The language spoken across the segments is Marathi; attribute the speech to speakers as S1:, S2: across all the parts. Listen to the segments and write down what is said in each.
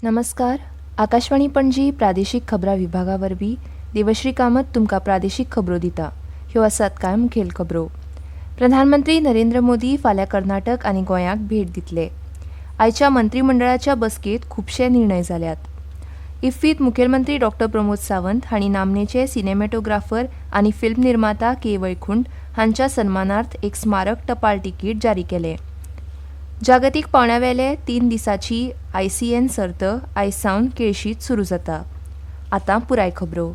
S1: नमस्कार. आकाशवाणी पणजी प्रादेशीक खबरां विभागा वरवीं देवश्री कामत तुमकां प्रादेशीक खबरो दिता. ह्यो आसात कांय मुखेल खबरो. प्रधानमंत्री नरेंद्र मोदी फाल्यां कर्नाटक आनी गोंयाक भेट दितले. आयच्या मंत्रिमंडळाच्या बसकेंत खुबशे निर्णय जाल्यात. इफ्फीत मुखेलमंत्री डॉ. प्रमोद सावंत हांणी नामनेचे सिनेमॅटोग्राफर आनी फिल्म निर्माता के वैकुंठ हांच्या सन्मानार्थ एक स्मारक टपाल तिकीट जारी केलें. जागतीक पावंड्यावेले 3 दिसांची ICN सर्त आयज सावन केळशीत सुरू जाता. आतां पुराय खबरो.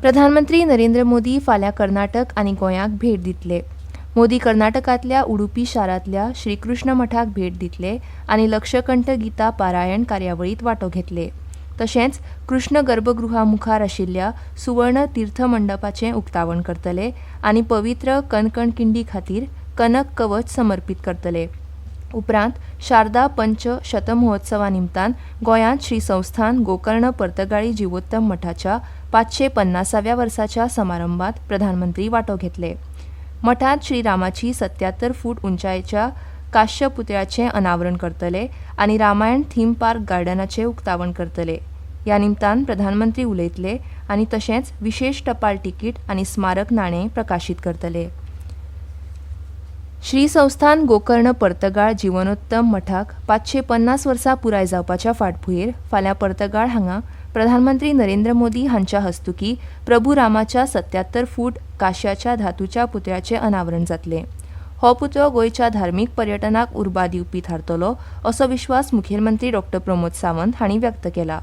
S1: प्रधानमंत्री नरेंद्र मोदी फाल्यां कर्नाटक आनी गोंयाक भेट दितले. मोदी कर्नाटकांतल्या उडुपी शारांतल्या श्रीकृष्ण मठाक भेट दितले आनी लक्षकंठ गीता पारायण कार्यावळींत वांटो घेतले. तशेंच कृष्ण गर्भगृहा मुखार आशिल्ल्या सुवर्ण तीर्थ मंडपाचें उक्तावण करतले आनी पवित्र कणकण किंडी खातीर कनक कवच समर्पीत करतले. उपरांत शारदा पंच शतमहोत्सवा निमतान गोंयांत श्री संस्थान गोकर्ण पर्तगाळी जिवोत्तम मठाच्या 550व्या वर्साच्या समारंभात प्रधानमंत्री वांटो घेतले. मठांत श्रीरामाची 77 फूट उंचायेच्या काश्य पुतळ्याचें अनावरण करतले आनी रामायण थीम पार्क गार्डनाचें उक्तावण करतले. ह्या निमतान प्रधानमंत्री उलयतले आनी तशेंच विशेष टपाल तिकीट आनी स्मारक नाणें प्रकाशीत करतले. श्री संस्थान गोकर्ण पर्तगाळ जिवनोत्तम मठाक 550 वर्सां पुराय जावपाच्या फाटभुंयेर फाल्यां पर्तगाळ हांगा प्रधानमंत्री नरेंद्र मोदी हांच्या हस्तुकीं प्रभू रामाच्या 77 फूट काश्याच्या धातूच्या पुतळ्याचें अनावरण जातलें. हो पुतळो गोंयच्या धार्मीक पर्यटनाक उर्बा दिवपी थारतलो असो विश्वास मुखेलमंत्री डॉ. प्रमोद सावंत हांणी व्यक्त केला.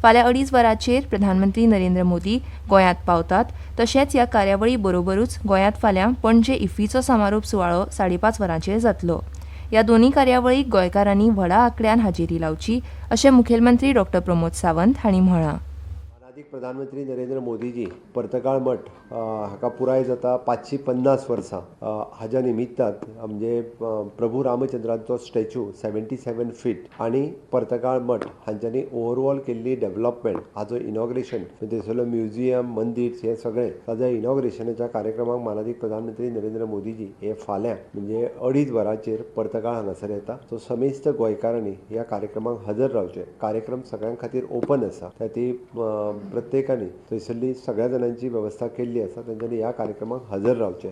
S1: फाल्यां 2.5 वरांचेर प्रधानमंत्री नरेंद्र मोदी गोंयांत पावतात. तशेंच ह्या कार्यावळी बरोबरूच गोंयांत फाल्यां पणजे इफ्फीचो समारोप सुवाळो 5:30 वरांचेर जातलो. ह्या दोन्ही कार्यावळीक गोंयकारांनी व्हडा आंकड्यान हाजेरी लावची अशें मुखेलमंत्री डॉ. प्रमोद सावंत हांणी म्हळां.
S2: प्रधानमंत्री नरेंद्र मोदीजी पर्तगाळ मठ हाका पुराय जाता 550 वर्सां. हाज्या निमित्तान म्हणजे प्रभू रामचंद्राचो स्टॅच्यू 77 फीट आनी पर्तगाळ मठ हांच्यांनी ओवरऑल केल्ली डेव्हलपमेंट हाजो इनॉग्रेशन थंयसरलो म्युझियम मंदिर हे सगळें ताज्या इनॉग्रेशनाच्या कार्यक्रमाक माननीय प्रधानमंत्री नरेंद्र मोदीजी हे फाल्यां म्हणजे 2.5 वरांचेर पर्तगाळ हांगासर येता. सो समेस्त गोंयकारांनी ह्या कार्यक्रमाक हजर रावचे. कार्यक्रम सगळ्यां खातीर ओपन आसा. ती प्रत्येकानी थंयसरली सगळ्या जाणांची वेवस्था केल्ली आसा. तांच्यांनी ह्या कार्यक्रमाक हजर रावचें.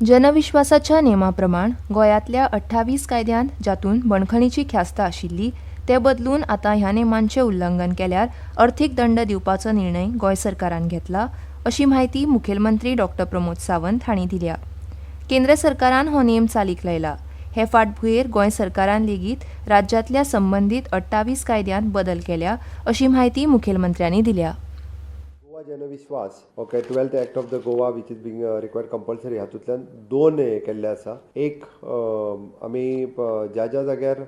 S1: जनविश्वासाच्या नेमा प्रमाण गोंयांतल्या 28 कायद्यांत जातून बंदखणीची ख्यास्त आशिल्ली ते बदलून आतां ह्या नेमांचें उल्लंघन केल्यार अर्थीक दंड दिवपाचो निर्णय गोंय सरकारान घेतला अशी माहिती मुखेलमंत्री डॉ. प्रमोद सावंत हांणी दिल्या. केंद्र सरकारान हो नेम चालीक लायला. हे फाटभुंयेर गोंय सरकारान लेगीत राज्यांतल्या संबंदीत 28 कायद्यांत बदल केल्या अशी माहिती मुखेलमंत्र्यांनी दिल्या.
S2: Goa जनविश्वास 12th Act of the Goa which is being required compulsory हातूंतल्यान 2 हे केल्ले आसा. एक आमी ज्या जाग्यार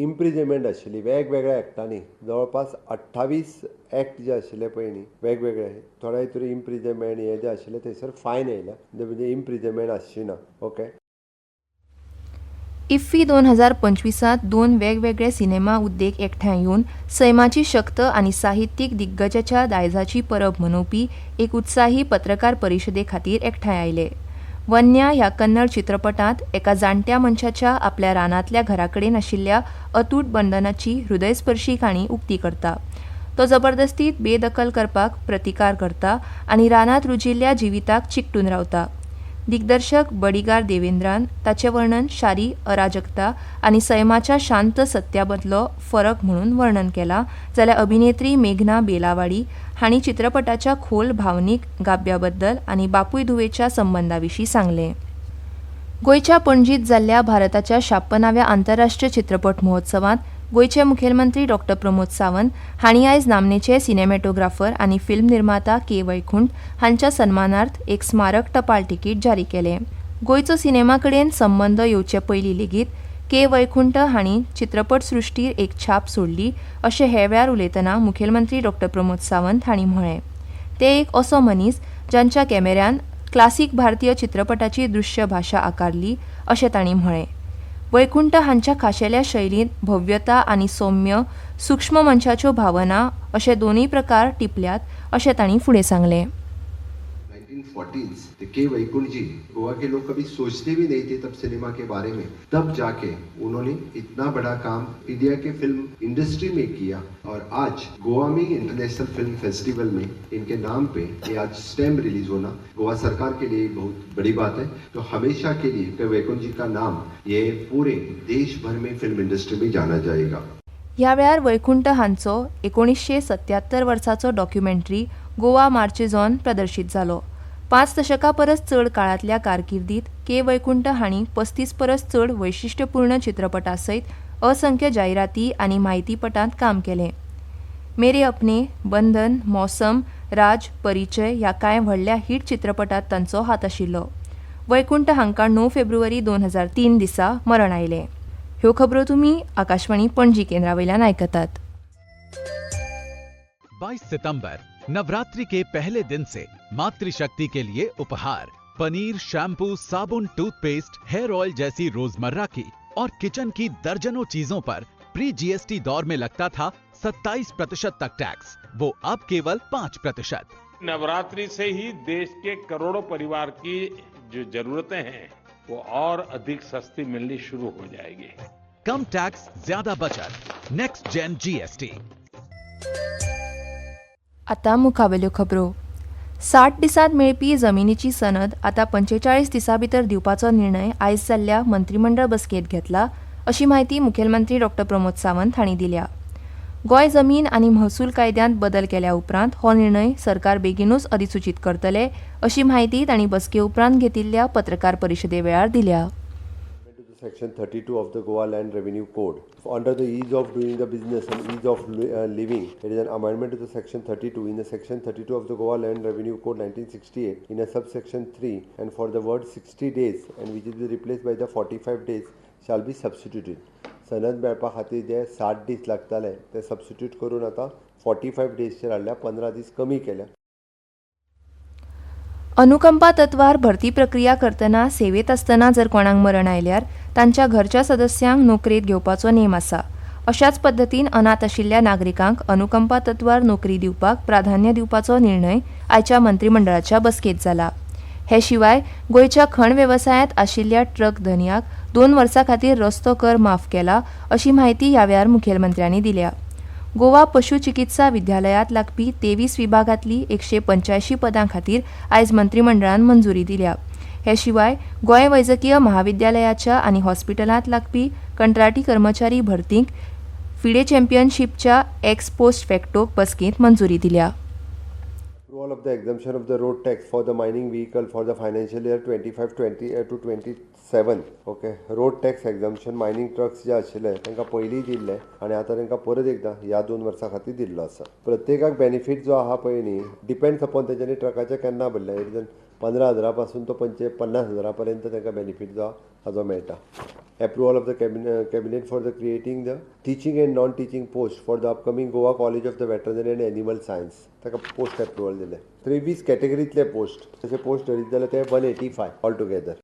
S2: इम्प्रिजमेंट आशिल्ली वेगवेगळ्या एक्टांनी जवळपास 28 एक्ट जे आशिल्ले पळय न्ही वेगवेगळे थोड्या हितूर इम्प्रिजमेंट हे जे आशिल्ले थंयसर फायन येयला म्हणजे इम्प्रिजमेंट आसची ना.
S1: इफ्फी 2025त 2 वेगवेगळे सिनेमा उद्देग एकठांय येवन सैमाची शक्त आनी साहित्यीक दिग्गजाच्या दायजाची परब मनोवपी एक उत्साही पत्रकार परिशदे खातीर एकठांय आयले. वन्या ह्या कन्नड चित्रपटांत एका जाणट्या मनशाच्या आपल्या रानांतल्या घराकडेन आशिल्ल्या अतूट बंधनाची हृदयस्पर्शी काणी उक्ती करता. तो जबरदस्तीत बेदखल करपाक प्रतिकार करता आनी रानांत रुजिल्ल्या जिविताक चिकटून रावता. दिग्दर्शक बडीगार देवेंद्रान ताचें वर्णन शारी अराजकता आनी सैमाच्या शांत सत्यामदलो फरक म्हणून वर्णन केलां जाल्यार अभिनेत्री मेघना बेलावाडी हांणी चित्रपटाच्या खोल भावनीक गाभ्या बद्दल आनी बापूय धुवेच्या संबंदा विशीं सांगलें. गोंयच्या पणजींत जाल्ल्या भारताच्या 56व्या आंतरराष्ट्रीय चित्रपट महोत्सवांत गोंयचे मुखेलमंत्री डॉ. प्रमोद सावंत हांणी आयज नामनेचे सिनेमॅटोग्राफर आनी फिल्म निर्माता के वैकुंठ हांच्या सन्मानार्थ एक स्मारक टपाल तिकीट जारी केलें. गोंयचो सिनेमा कडेन संबंद येवचे पयलीं लेगीत के वैकुंठ हांणी चित्रपट सृश्टीर एक छाप सोडली अशें हे वेळार उलयतना मुखेलमंत्री डॉ. प्रमोद सावंत हांणी म्हळें. ते एक असो मनीस जांच्या कॅमेऱ्यान क्लासीक भारतीय चित्रपटाची दृश्य भाशा आकारली अशें तांणी म्हळें. वैकुंठ हांच्या खाशेल्या शैलींत भव्यता आनी सौम्य सूक्ष्म मनशाच्यो भावना अशे दोनूय प्रकार टिपल्यात अशें तांणी फुडें सांगलें.
S2: 1940s के वैकुंठ जी गोवा के लोग कभी सोचते भी नहीं थे तब सिनेमा के बारे में, तब जाके उन्होंने इतना बड़ा काम इंडिया के फिल्म इंडस्ट्री में किया और आज गोवा में इंटरनेशनल फिल्म फेस्टिवल में इनके नाम पे ये आज स्टैम्प रिलीज होना गोवा सरकार के लिए बहुत बड़ी बात है। तो हमेशा के लिए के वैकुंठ जी का नाम ये पूरे देश भर में फिल्म इंडस्ट्री में जाना जाएगा।
S1: ह्या वेळार वैकुंठ हांचो 1977 वर्साचो डॉक्युमेंटरी गोवा मार्चेज ऑन प्रदर्शीत जालो। 5 दशकां परस चड काळांतल्या कारकिर्दीत के वैकुंठ हांणी 35 परस चड वैशिश्ट्यपूर्ण चित्रपटां सयत असंख्य जायराती आनी म्हायतीपटांत काम केलें। मेरे अपने, बंधन, मौसम, राज, परिचय ह्या कांय व्हडल्या हिट चित्रपटांत तांचो हात आशिल्लो। वैकुंठ हांकां 9 फेब्रुवारी 2003 दिसा मरण आयलें। ह्यो खबरो तुमी आकाशवाणी पणजी केंद्रावयल्यान आयकतात।
S3: 22 सितंबर नवरात्रि के पहले दिन से मातृशक्ति के लिए उपहार पनीर, शैम्पू, साबुन, टूथपेस्ट, हेयर ऑयल जैसी रोजमर्रा की और किचन की दर्जनों चीजों पर प्री जीएसटी दौर में लगता था 27% तक टैक्स, वो अब केवल 5%।
S4: नवरात्रि से ही देश के करोड़ों परिवार की जो जरूरतें हैं वो और अधिक सस्ती मिलनी शुरू हो जाएगी।
S3: कम टैक्स, ज्यादा बचत, नेक्स्ट जेन जीएसटी।
S1: आतां मुखावेल्यो खबरो। 60 दिसांत मेळपी जमिनीची सनद आतां 45 दिसां भितर दिवपाचो निर्णय आयज जाल्ल्या मंत्रिमंडळ बसकेंत घेतला, अशी माहिती मुखेलमंत्री डॉ. प्रमोद सावंत हांणी दिल्या। गोंय जमीन आनी महसूल कायद्यांत बदल केल्या उपरांत हो निर्णय सरकार बेगीनूच अधिसुचीत करतले, अशी माहिती तांणी बसके उपरांत घेतिल्ल्या पत्रकार परिशदे वेळार दिल्या।
S2: Section 32 of the Goa Land Revenue Code. Under the ease of doing the business and ease of living, there is an amendment to the Section 32. In the Section 32 of the Goa Land Revenue Code 1968, in a subsection 3, and for the word 60 days, and which is replaced by the 45 days, shall be substituted. सनद मेळपा खातीर जे 60 दीस लागताले ते सबस्टिट्यूट करून आतां 45 डेजचेर हाडल्या, 15 दीस कमी केल्या।
S1: अनुकंपा तत्वार भरती प्रक्रिया करतना सेवेत आसतना जर कोणाक मरण आयल्यार तांच्या घरच्या सदस्यांक नोकरेत घेवपाचो नेम आसा। अशाच पद्दतीन अनाथ आशिल्ल्या नागरिकांक अनुकंपा तत्वार नोकरी दिवपाक प्राधान्य दिवपाचो निर्णय आयच्या मंत्रिमंडळाच्या बसकेंत जाला। हे शिवाय गोंयच्या खण वेवसायांत आशिल्ल्या ट्रक धन्याक 2 वर्सां खातीर रस्तो कर माफ केला, अशी माहिती ह्या वेळार मुखेलमंत्र्यांनी दिल्या। गोवा पशु चिकित्सा विद्यालयांत लागपी 23 विभागांतली 185 पदां खातीर आयज मंत्रिमंडळान मंजुरी दिल्या। हे शिवाय गोंय वैजकीय महाविद्यालयाच्या आनी हॉस्पिटलांत लागपी कंत्राटी कर्मचारी भरतीक फिडे चॅम्पियनशीपच्या एक्स पोस्ट फॅक्टो बसकेंत मंजुरी दिल्या।
S2: Approval of the exemption of the road tax for the mining vehicle for the financial year 25-20 to 27. Okay, road tax exemption mining trucks जे आशिल्ले तांकां पयलीं दिल्ले आनी आतां तांकां परत एकदां ह्या 2 वर्सां खातीर दिल्लो आसा। प्रत्येकाक बेनिफीट जो आहा पळय न्ही, डिपेंड्स अपॉन तेच्यांनी ट्रकाचे केन्ना भरले, एक जण 15,000 पासून तो 50,000 पर्यंत तांकां बेनिफीट जो हाजो मेळटा। Approval of the cabinet for the creating the teaching and non-teaching post for the upcoming Goa College of the Veterinary and Animal Science. ताका पोस्ट अप्रुवल दिले। 23 कॅटेगरीतले पोस्ट, तसे पोस्ट धरीत जाल्यार ते 185 ऑल टुगेदर।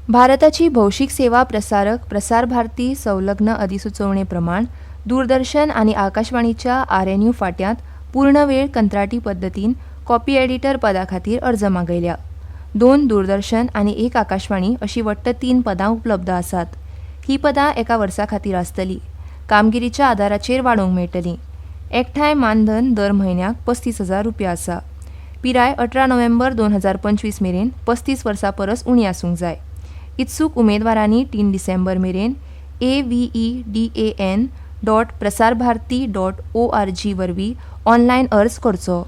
S1: भारताची भौशीक सेवा प्रसारक प्रसार भारती संलग्न अधिसुचोवणे प्रमाण दूरदर्शन आनी आकाशवाणीच्या RNU फाट्यांत पूर्ण वेळ कंत्राटी पद्दतीन कॉपी एडिटर पदा खातीर अर्ज मागयल्या। 2 दूरदर्शन आनी 1 आकाशवाणी अशी वट्ट 3 पदां उपलब्ध आसात। ही पदां एका वर्सा खातीर आसतली। कामगिरीच्या आदाराचेर वाडोवंक मेळटली। एकठांय मानधन दर म्हयन्याक 35,000 रुपया आसा। पिराय 18 नोव्हेंबर 2025 मेरेन 35 वर्सां परस उणी आसूंक जाय। इत्सूक उमेदवारांनी 3 डिसेंबर मेरेन avedan.prasarbharati.org वरवीं ऑनलायन अर्ज करचो।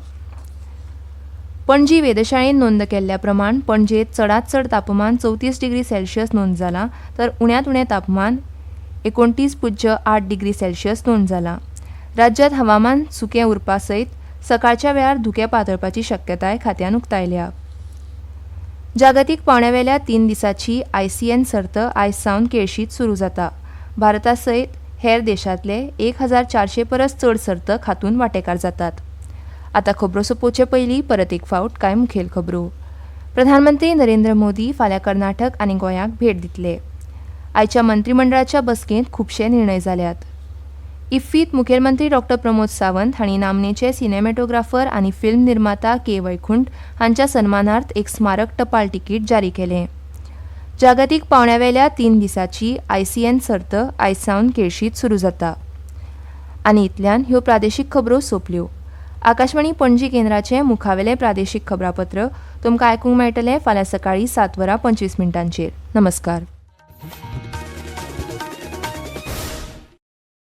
S1: पणजी वेधशाळेन नोंद केल्ल्या प्रमाण पणजेत चडांत चड तापमान 34 डिग्री सेल्सियस नोंद जालां, तर उण्यांत उणें तापमान 29.8 डिग्री सेल्सियस नोंद जालां। राज्यांत हवामान सुकें उरपा सयत सकाळच्या वेळार धुकें पातळपाची शक्यताय खात्यान उक्तायल्या। जागतीक पावंड्यावेल्या 3 दिसांची ICN सर्त आयज सावन केळशीत सुरू जाता। भारता सयत हेर देशांतले 1400 परस चड सर्त हातूंत वांटेकार जातात। आतां खबरो सोंपोवचे पयलीं परत एक फावट कांय मुखेल खबरो। प्रधानमंत्री नरेंद्र मोदी फाल्यां कर्नाटक आनी गोंयाक भेट दितले। आयच्या मंत्रिमंडळाच्या बसकेंत खुबशे निर्णय जाल्यात। इफ्फीत मुखेलमंत्री डॉक्टर प्रमोद सावंत हांणी नामनेचे सिनेमॅटोग्राफर आनी फिल्म निर्माता के वैकुंठ हांच्या सन्मानार्थ एक स्मारक टपाल तिकीट जारी केलें. जागतीक पावंड्यावेल्या 3 दिसांची ICN सर्त आयज सावन केळशीत सुरू जाता. आनी इतल्यान ह्यो प्रादेशीक खबरो सोंपल्यो. आकाशवाणी पणजी केंद्राचें मुखावेलें प्रादेशीक खबरापत्र तुमकां आयकूंक मेळटलें फाल्यां सकाळीं 7:25 नमस्कार.